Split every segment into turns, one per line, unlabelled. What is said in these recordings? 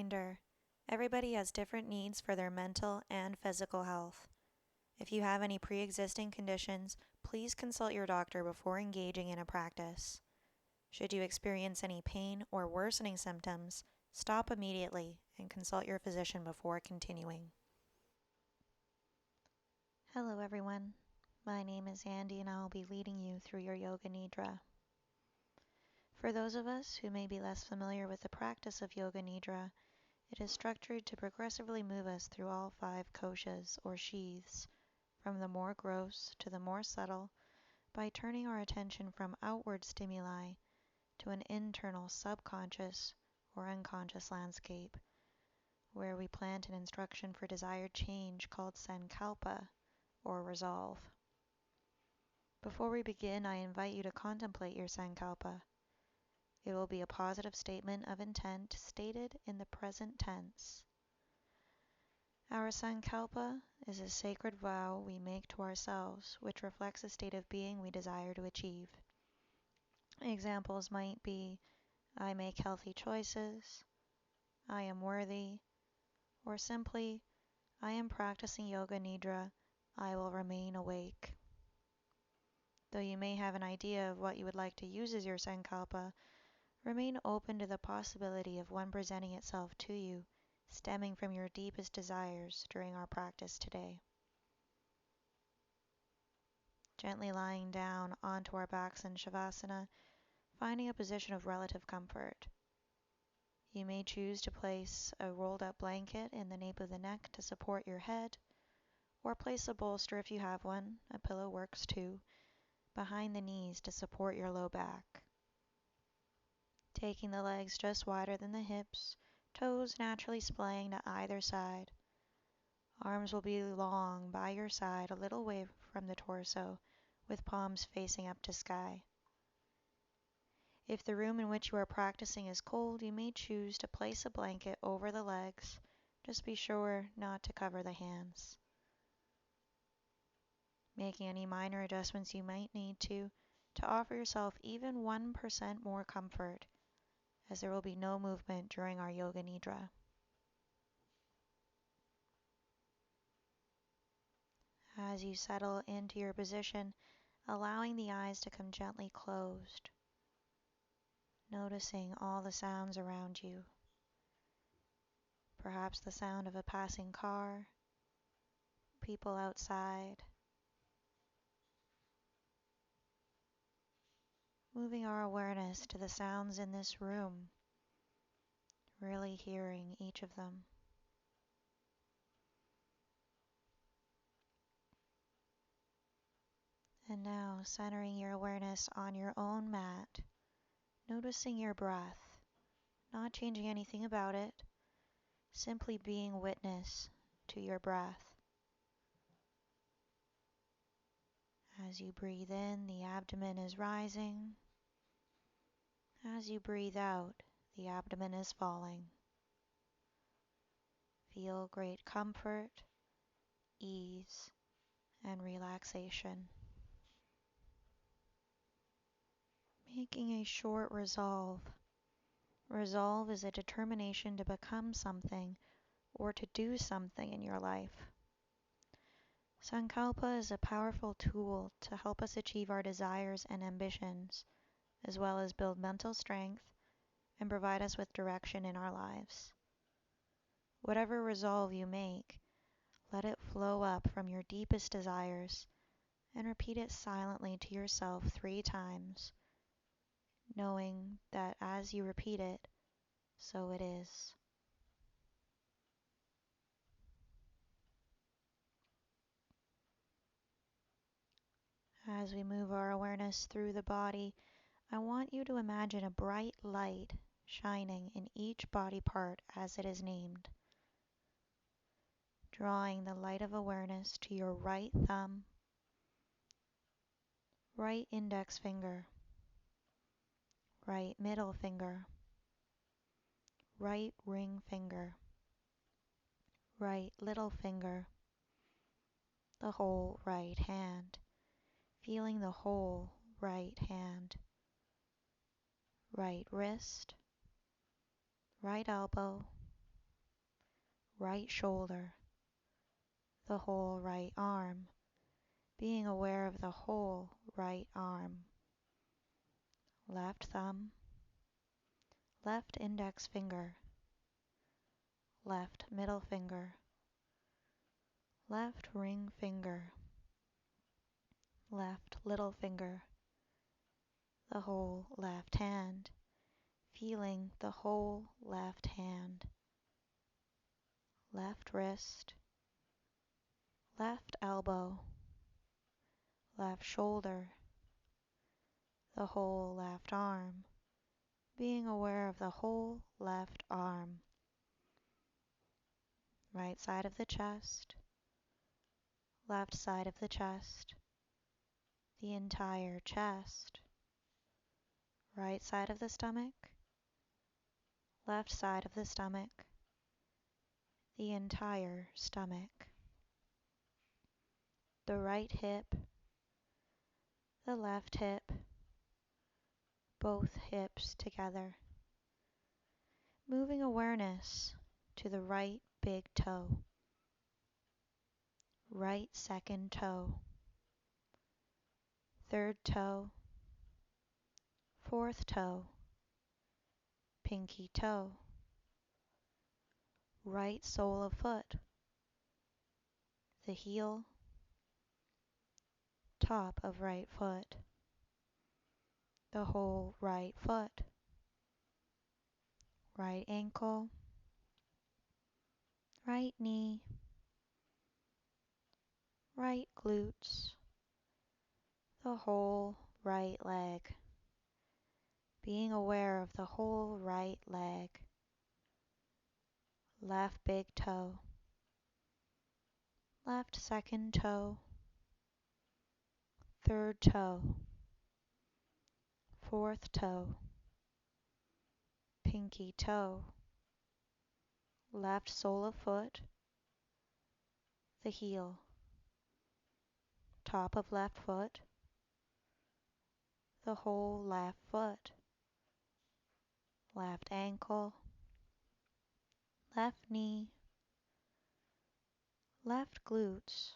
reminder, everybody has different needs for their mental and physical health. If you have any pre-existing conditions, please consult your doctor before engaging in a practice. Should you experience any pain or worsening symptoms, stop immediately and consult your physician before continuing. Hello everyone, my name is Andy and I will be leading you through your Yoga Nidra. For those of us who may be less familiar with the practice of Yoga Nidra, it is structured to progressively move us through all 5 koshas or sheaths, from the more gross to the more subtle, by turning our attention from outward stimuli to an internal subconscious or unconscious landscape, where we plant an instruction for desired change called sankalpa, or resolve. Before we begin, I invite you to contemplate your sankalpa. It will be a positive statement of intent stated in the present tense. Our sankalpa is a sacred vow we make to ourselves, which reflects a state of being we desire to achieve. Examples might be, I make healthy choices, I am worthy, or simply, I am practicing Yoga Nidra, I will remain awake. Though you may have an idea of what you would like to use as your sankalpa, remain open to the possibility of one presenting itself to you, stemming from your deepest desires during our practice today. Gently lying down onto our backs in Shavasana, finding a position of relative comfort. You may choose to place a rolled up blanket in the nape of the neck to support your head, or place a bolster if you have one, a pillow works too, behind the knees to support your low back. Taking the legs just wider than the hips, toes naturally splaying to either side. Arms will be long by your side, a little away from the torso, with palms facing up to sky. If the room in which you are practicing is cold, you may choose to place a blanket over the legs. Just be sure not to cover the hands. Making any minor adjustments you might need to offer yourself even 1% more comfort, as there will be no movement during our Yoga Nidra. As you settle into your position, allowing the eyes to come gently closed, noticing all the sounds around you. Perhaps the sound of a passing car, people outside. Moving our awareness to the sounds in this room, really hearing each of them. And now centering your awareness on your own mat, noticing your breath, not changing anything about it, simply being witness to your breath. As you breathe in, the abdomen is rising. As you breathe out, the abdomen is falling. Feel great comfort, ease, and relaxation. Making a short resolve. Resolve is a determination to become something or to do something in your life. Sankalpa is a powerful tool to help us achieve our desires and ambitions, as well as build mental strength and provide us with direction in our lives. Whatever resolve you make, let it flow up from your deepest desires and repeat it silently to yourself 3 times, knowing that as you repeat it, so it is. As we move our awareness through the body, I want you to imagine a bright light shining in each body part as it is named. Drawing the light of awareness to your right thumb, right index finger, right middle finger, right ring finger, right little finger, the whole right hand, feeling the whole right hand, right wrist, right elbow, right shoulder, the whole right arm, being aware of the whole right arm, left thumb, left index finger, left middle finger, left ring finger, left little finger, the whole left hand, feeling the whole left hand, left wrist, left elbow, left shoulder, the whole left arm, being aware of the whole left arm, right side of the chest, left side of the chest, the entire chest, right side of the stomach, left side of the stomach, the entire stomach, the right hip, the left hip, both hips together, moving awareness to the right big toe, right second toe, third toe, fourth toe, pinky toe, right sole of foot, the heel, top of right foot, the whole right foot, right ankle, right knee, right glutes, the whole right leg, being aware of the whole right leg, left big toe, left second toe, third toe, fourth toe, pinky toe, left sole of foot, the heel, top of left foot, the whole left foot, left ankle, left knee, left glutes,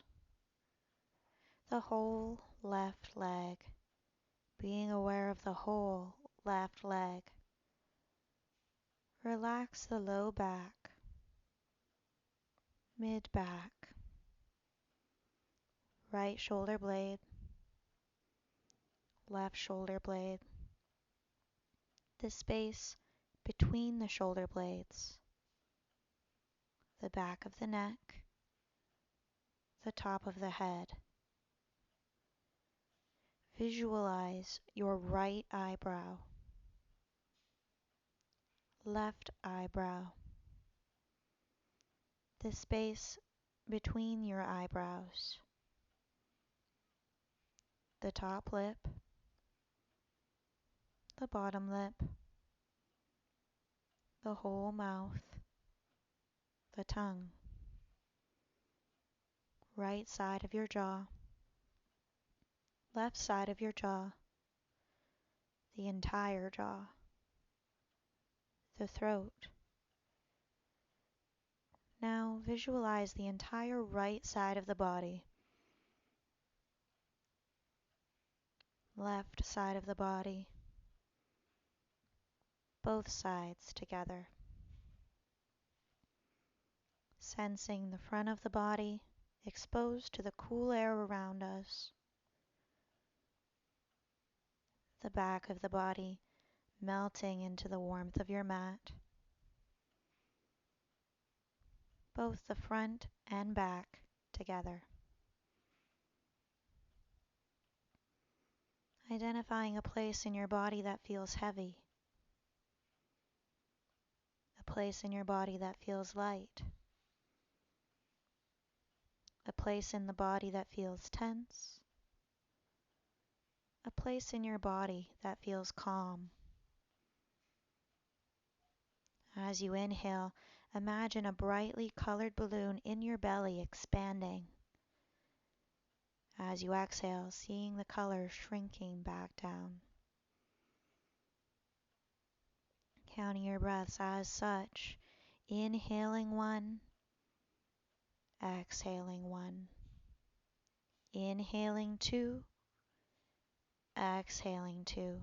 the whole left leg, being aware of the whole left leg. Relax the low back, mid back, right shoulder blade, left shoulder blade, the space between the shoulder blades, the back of the neck, the top of the head. Visualize your right eyebrow, left eyebrow, the space between your eyebrows, the top lip, the bottom lip, the whole mouth, the tongue, right side of your jaw, left side of your jaw, the entire jaw, the throat. Now visualize the entire right side of the body, left side of the body, both sides together. Sensing the front of the body exposed to the cool air around us, the back of the body melting into the warmth of your mat, both the front and back together. Identifying a place in your body that feels heavy, a place in your body that feels light, a place in the body that feels tense, a place in your body that feels calm. As you inhale, imagine a brightly colored balloon in your belly expanding. As you exhale, seeing the color shrinking back down. Counting your breaths as such, inhaling 1, exhaling 1, inhaling 2, exhaling 2,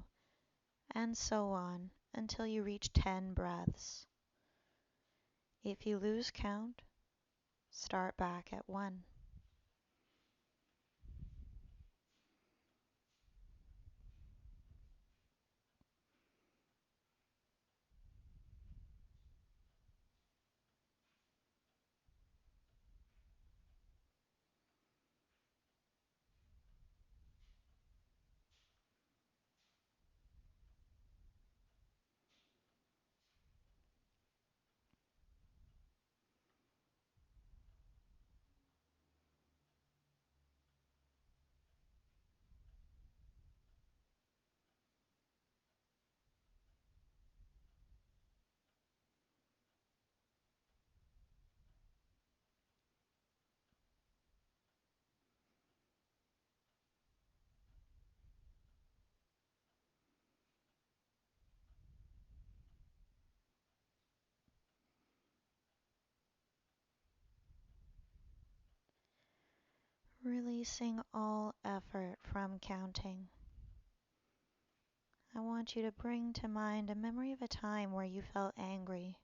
and so on until you reach 10 breaths. If you lose count, start back at 1. Releasing all effort from counting. I want you to bring to mind a memory of a time where you felt angry.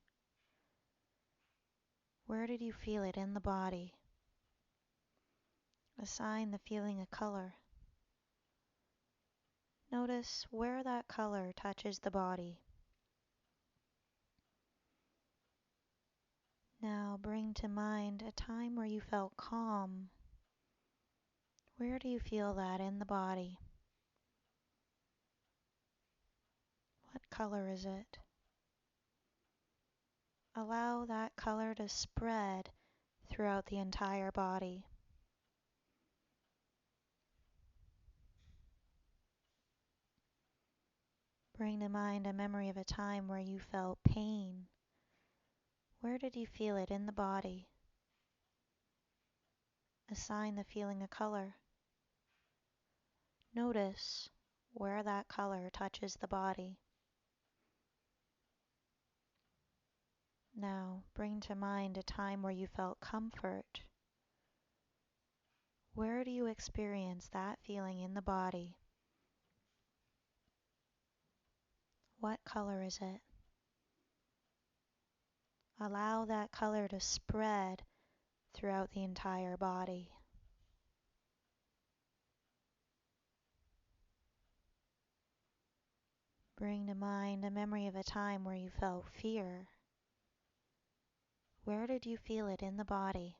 Where did you feel it in the body? Assign the feeling a color. Notice where that color touches the body. Now bring to mind a time where you felt calm. Where do you feel that in the body? What color is it? Allow that color to spread throughout the entire body. Bring to mind a memory of a time where you felt pain. Where did you feel it in the body? Assign the feeling a color. Notice where that color touches the body. Now bring to mind a time where you felt comfort. Where do you experience that feeling in the body? What color is it? Allow that color to spread throughout the entire body. Bring to mind a memory of a time where you felt fear. Where did you feel it in the body?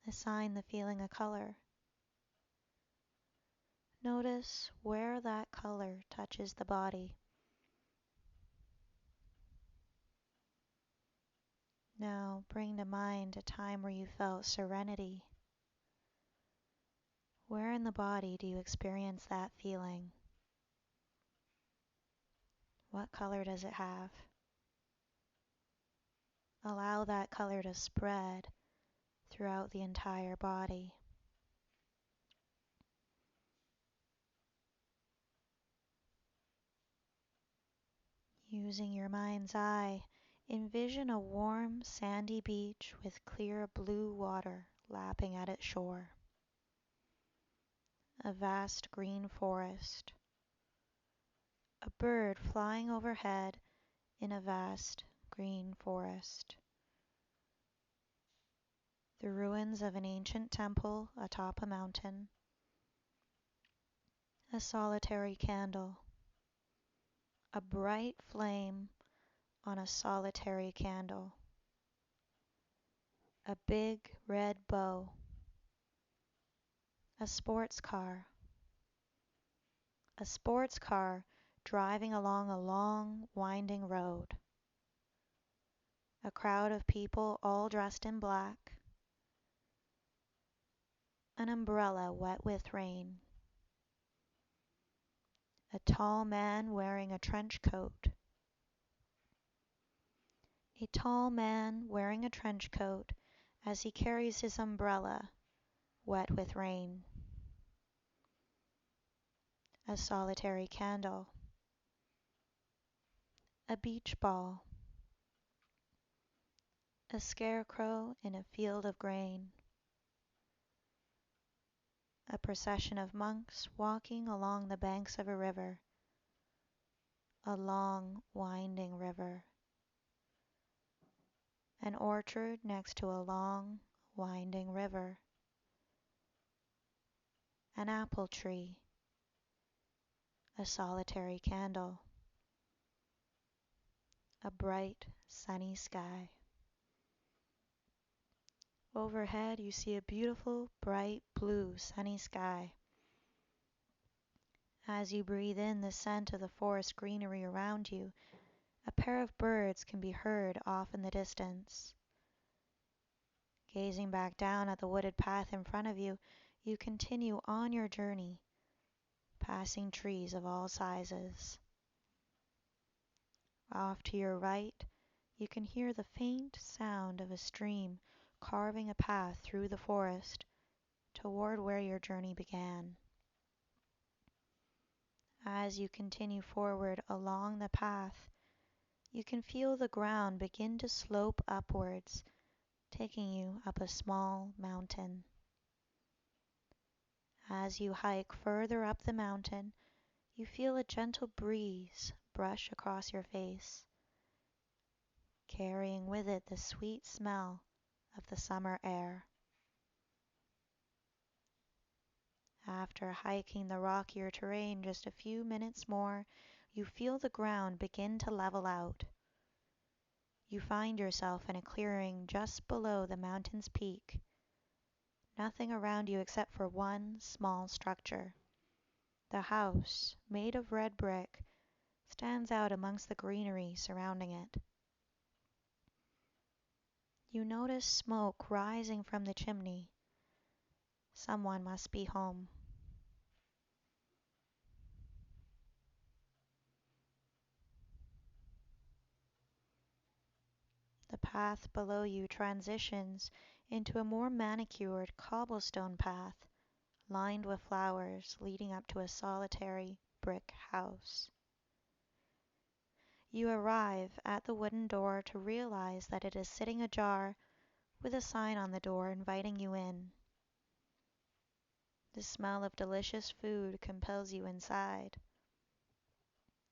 Assign the feeling a color. Notice where that color touches the body. Now bring to mind a time where you felt serenity. Where in the body do you experience that feeling? What color does it have? Allow that color to spread throughout the entire body. Using your mind's eye, envision a warm, sandy beach with clear blue water lapping at its shore. A vast green forest. A bird flying overhead in a vast green forest. The ruins of an ancient temple atop a mountain. A solitary candle. A bright flame on a solitary candle. A big red bow. A sports car. A sports car driving along a long, winding road. A crowd of people all dressed in black. An umbrella wet with rain. A tall man wearing a trench coat. A tall man wearing a trench coat as he carries his umbrella, wet with rain. A solitary candle. A beach ball. A scarecrow in a field of grain. A procession of monks walking along the banks of a river. A long, winding river. An orchard next to a long, winding river. An apple tree. A solitary candle. A bright, sunny sky. Overhead, you see a beautiful, bright blue, sunny sky. As you breathe in the scent of the forest greenery around you, a pair of birds can be heard off in the distance. Gazing back down at the wooded path in front of you, you continue on your journey, passing trees of all sizes. Off to your right, you can hear the faint sound of a stream carving a path through the forest toward where your journey began. As you continue forward along the path, you can feel the ground begin to slope upwards, taking you up a small mountain. As you hike further up the mountain, you feel a gentle breeze brush across your face, carrying with it the sweet smell of the summer air. After hiking the rockier terrain just a few minutes more, you feel the ground begin to level out. You find yourself in a clearing just below the mountain's peak. Nothing around you except for one small structure. The house, made of red brick, stands out amongst the greenery surrounding it. You notice smoke rising from the chimney. Someone must be home. The path below you transitions into a more manicured cobblestone path lined with flowers leading up to a solitary brick house. You arrive at the wooden door to realize that it is sitting ajar with a sign on the door inviting you in. The smell of delicious food compels you inside.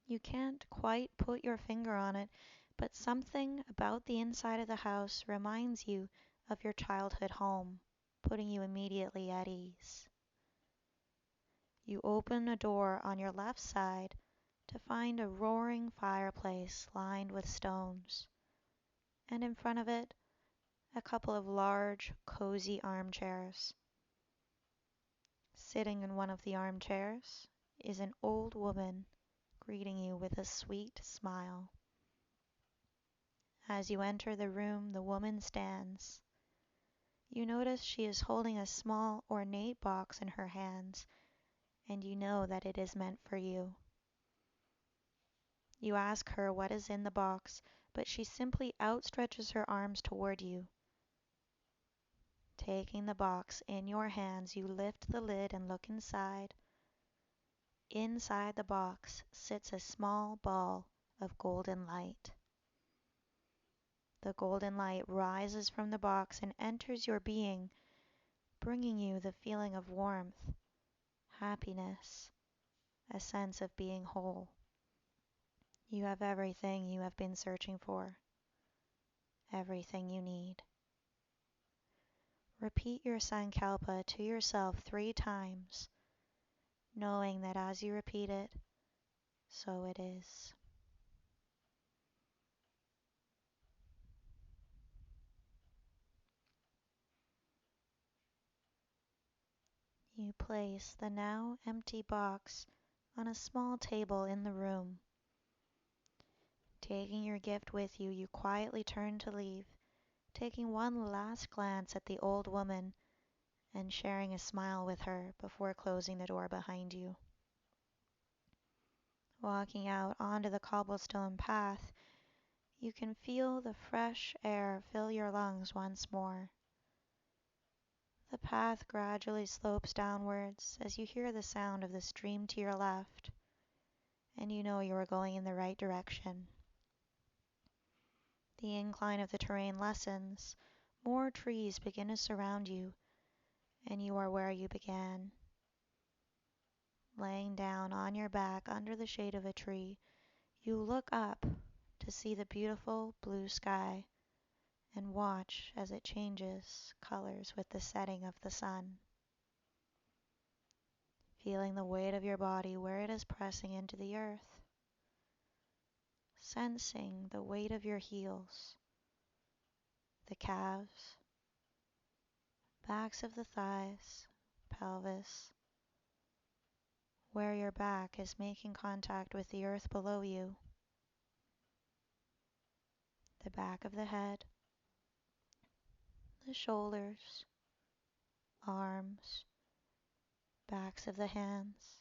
You can't quite put your finger on it, but something about the inside of the house reminds you of your childhood home, putting you immediately at ease. You open a door on your left side to find a roaring fireplace lined with stones, and in front of it, a couple of large, cozy armchairs. Sitting in one of the armchairs is an old woman greeting you with a sweet smile. As you enter the room, the woman stands. You notice she is holding a small, ornate box in her hands, and you know that it is meant for you. You ask her what is in the box, but she simply outstretches her arms toward you. Taking the box in your hands, you lift the lid and look inside. Inside the box sits a small ball of golden light. The golden light rises from the box and enters your being, bringing you the feeling of warmth, happiness, a sense of being whole. You have everything you have been searching for, everything you need. Repeat your Sankalpa to yourself 3 times, knowing that as you repeat it, so it is. You place the now empty box on a small table in the room. Taking your gift with you, you quietly turn to leave, taking one last glance at the old woman and sharing a smile with her before closing the door behind you. Walking out onto the cobblestone path, you can feel the fresh air fill your lungs once more. The path gradually slopes downwards as you hear the sound of the stream to your left, and you know you are going in the right direction. The incline of the terrain lessens, more trees begin to surround you, and you are where you began. Laying down on your back under the shade of a tree, you look up to see the beautiful blue sky and watch as it changes colors with the setting of the sun. Feeling the weight of your body where it is pressing into the earth. Sensing the weight of your heels, the calves, backs of the thighs, pelvis, where your back is making contact with the earth below you, the back of the head, the shoulders, arms, backs of the hands.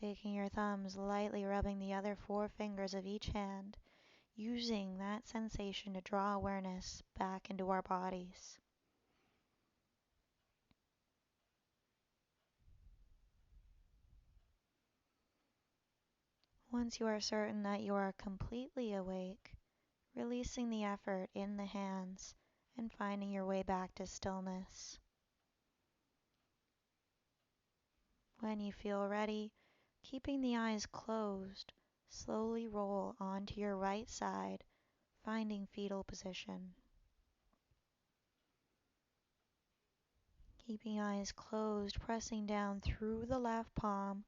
Taking your thumbs, lightly rubbing the other 4 fingers of each hand, using that sensation to draw awareness back into our bodies. Once you are certain that you are completely awake, releasing the effort in the hands and finding your way back to stillness. When you feel ready, keeping the eyes closed, slowly roll onto your right side, finding fetal position. Keeping eyes closed, pressing down through the left palm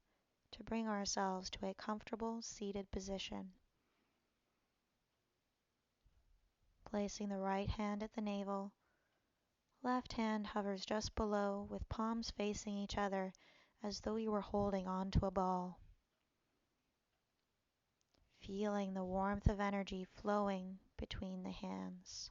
to bring ourselves to a comfortable seated position. Placing the right hand at the navel, left hand hovers just below with palms facing each other as though you were holding onto a ball. Feeling the warmth of energy flowing between the hands.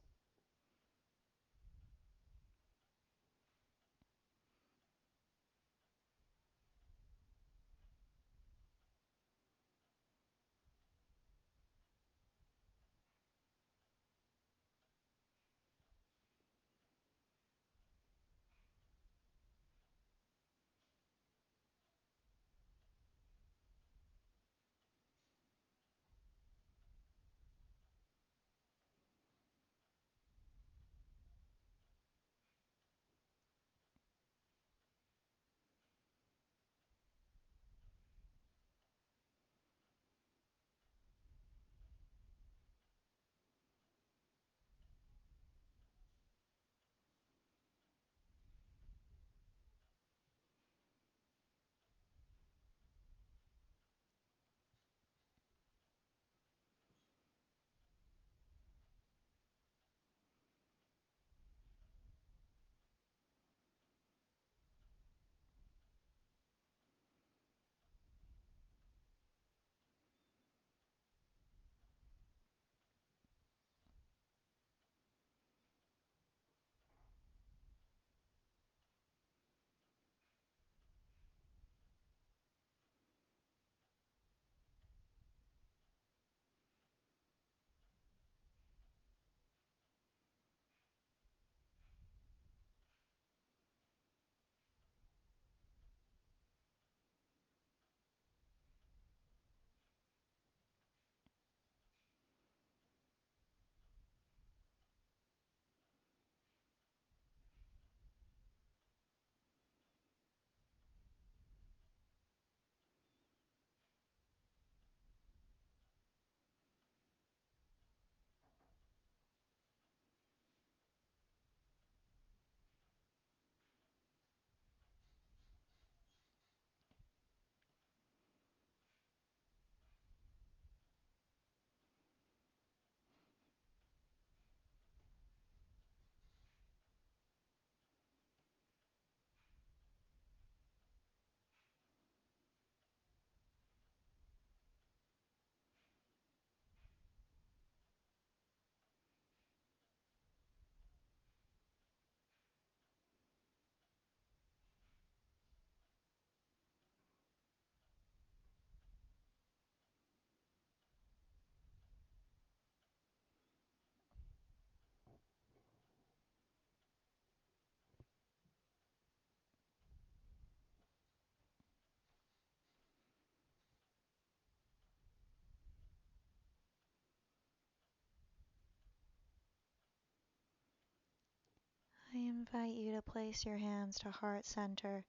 invite you to place your hands to heart center,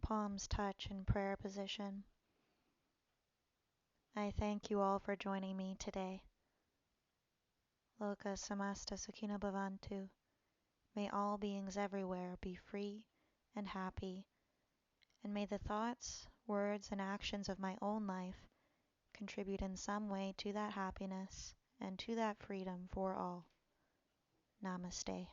palms touch in prayer position. I thank you all for joining me today. Loka samasta sukhino bhavantu. May all beings everywhere be free and happy, and may the thoughts, words, and actions of my own life contribute in some way to that happiness and to that freedom for all. Namaste.